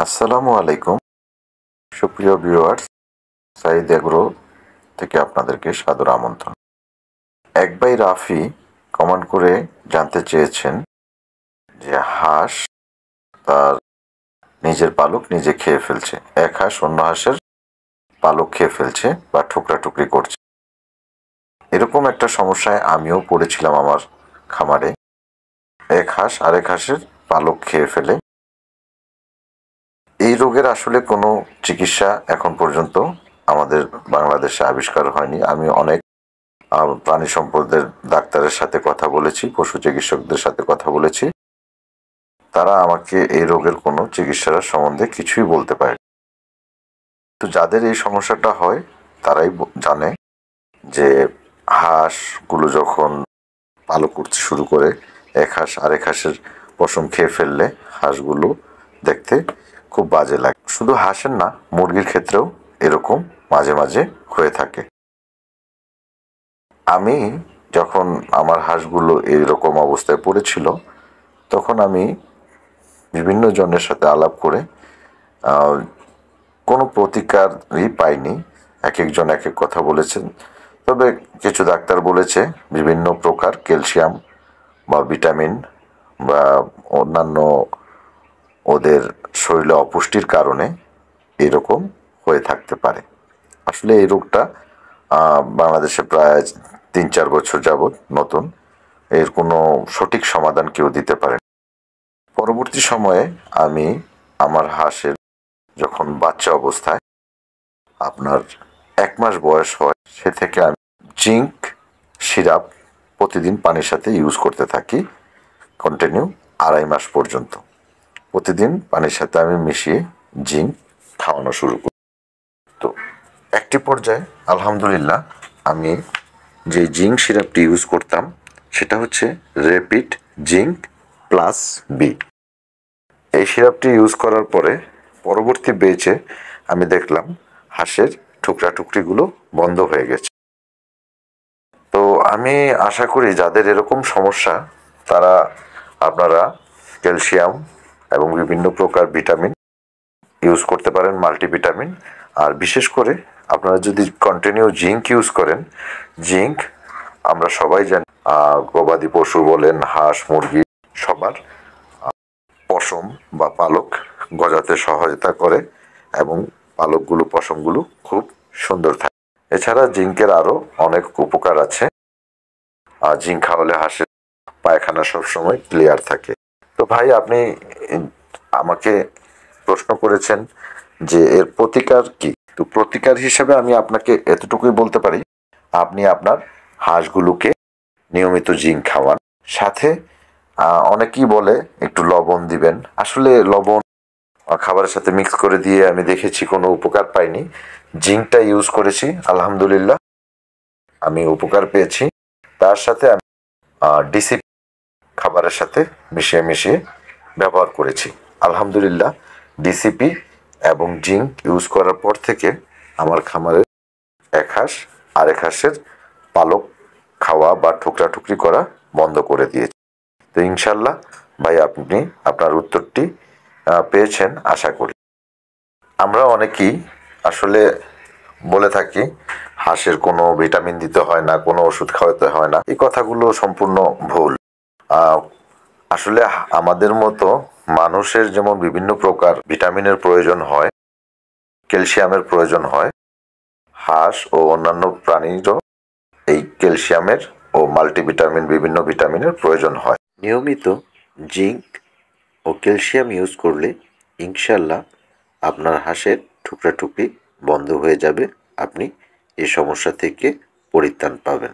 আসসালামু আলাইকুম সুপ্রিয় ভিউয়ার্স, সাইদ এগ্রো থেকে আপনাদেরকে সাদর আমন্ত্রণ। এক ভাই রাফি কমেন্ট করে জানতে চেয়েছেন যে হাঁস তার নিজের পালক নিজে খেয়ে ফেলছে, এক হাঁস অন্য হাঁসের পালক খেয়ে ফেলছে বা টুকরি করছে। এরকম একটা সমস্যায় আমিও পড়েছিলাম আমার খামারে। এক হাঁস আরেক হাঁসের পালক খেয়ে ফেলে। এই রোগের আসলে কোনো চিকিৎসা এখন পর্যন্ত আমাদের বাংলাদেশে আবিষ্কার হয়নি। আমি অনেক প্রাণী সম্পদের ডাক্তারের সাথে কথা বলেছি, পশু চিকিৎসকদের সাথে কথা বলেছি। তারা আমাকে এই রোগের কোনো চিকিৎসার সম্বন্ধে কিছুই বলতে পারে। তো যাদের এই সমস্যাটা হয় তারাই জানে যে হাঁসগুলো যখন পালক করতে শুরু করে, এক হাঁস আরেক হাঁসের পশম খেয়ে ফেললে হাঁসগুলো দেখতে খুব বাজে লাগে। শুধু হাঁসের না, মুরগির ক্ষেত্রেও এরকম মাঝে মাঝে হয়ে থাকে। আমি যখন আমার হাঁসগুলো এইরকম অবস্থায় পড়েছিল, তখন আমি বিভিন্ন জনের সাথে আলাপ করে কোনো প্রতিকারই পাইনি। এক একজন এক এক কথা বলেছেন। তবে কিছু ডাক্তার বলেছে বিভিন্ন প্রকার ক্যালসিয়াম বা ভিটামিন বা অন্যান্য ওদের শরীরে অপুষ্টির কারণে এরকম হয়ে থাকতে পারে। আসলে এই রোগটা বাংলাদেশে প্রায় ৩-৪ বছর যাবৎ নতুন। এর কোনো সঠিক সমাধান কেউ দিতে পারে। পরবর্তী সময়ে আমি আমার হাঁসের যখন বাচ্চা অবস্থায় আপনার ১ মাস বয়স হয়, সে থেকে আমি জিঙ্ক সিরাপ প্রতিদিন পানির সাথে ইউজ করতে থাকি, কন্টিনিউ ২.৫ মাস পর্যন্ত। প্রতিদিন পানির সাথে আমি মিশিয়ে জিঙ্ক খাওয়ানো শুরু করি। তো একটি পর্যায়ে আলহামদুলিল্লাহ আমি যে জিঙ্ক সিরাপটি ইউজ করতাম সেটা হচ্ছে র্যাপিড জিঙ্ক প্লাস বি। এই সিরাপটি ইউজ করার পরে পরবর্তী বেচে আমি দেখলাম হাঁসের টুকরিগুলো বন্ধ হয়ে গেছে। তো আমি আশা করি যাদের এরকম সমস্যা তারা আপনারা ক্যালসিয়াম এবং বিভিন্ন প্রকার ভিটামিন ইউজ করতে পারেন, মাল্টিভিটামিন। আর বিশেষ করে আপনারা যদি কন্টিনিউ জিঙ্ক ইউজ করেন, জিঙ্ক আমরা সবাই জানি গবাদি পশু বলেন, হাঁস মুরগি সবার পশম বা পালক গজাতে সহায়তা করে এবং পালকগুলো পশমগুলো খুব সুন্দর থাকে। এছাড়া জিঙ্কের আরও অনেক উপকার আছে। জিঙ্ক খাওয়ালে হাঁসের পায়খানা সবসময় ক্লিয়ার থাকে। তো ভাই, আপনি আমাকে প্রশ্ন করেছেন যে এর প্রতিকার কি। তো প্রতিকার হিসেবে আমি আপনাকে এতটুকুই বলতে পারি, আপনি আপনার হাঁসগুলোকে নিয়মিত জিঙ্ক খাওয়ান, সাথে অনেকেই বলে একটু লবণ দিবেন। আসলে লবণ খাবারের সাথে মিক্স করে দিয়ে আমি দেখেছি কোনো উপকার পাইনি। জিঙ্কটা ইউজ করেছি, আলহামদুলিল্লাহ আমি উপকার পেয়েছি। তার সাথে আমি ডিসিপি খাবারের সাথে মিশিয়ে ব্যবহার করেছি। আলহামদুলিল্লাহ ডিসিপি এবং জিঙ্ক ইউজ করার পর থেকে আমার খামারে এক হাঁস আরেক হাঁসের পালক খাওয়া বা টুকরি করা বন্ধ করে দিয়েছে। তো ইনশাল্লাহ ভাই, আপনি আপনার উত্তরটি পেয়েছেন আশা করি। আমরা অনেকেই আসলে বলে থাকি হাঁসের কোনো ভিটামিন দিতে হয় না, কোনো ওষুধ খাওয়াতে হয় না। এই কথাগুলো সম্পূর্ণ ভুল। আসলে আমাদের মতো মানুষের যেমন বিভিন্ন প্রকার ভিটামিনের প্রয়োজন হয়, ক্যালসিয়ামের প্রয়োজন হয়, হাঁস ও অন্যান্য প্রাণীরও এই ক্যালসিয়ামের ও মাল্টিভিটামিন বিভিন্ন ভিটামিনের প্রয়োজন হয়। নিয়মিত জিঙ্ক ও ক্যালসিয়াম ইউজ করলে ইনশাল্লাহ আপনার হাঁসের টুকরি বন্ধ হয়ে যাবে, আপনি এই সমস্যা থেকে পরিত্রাণ পাবেন।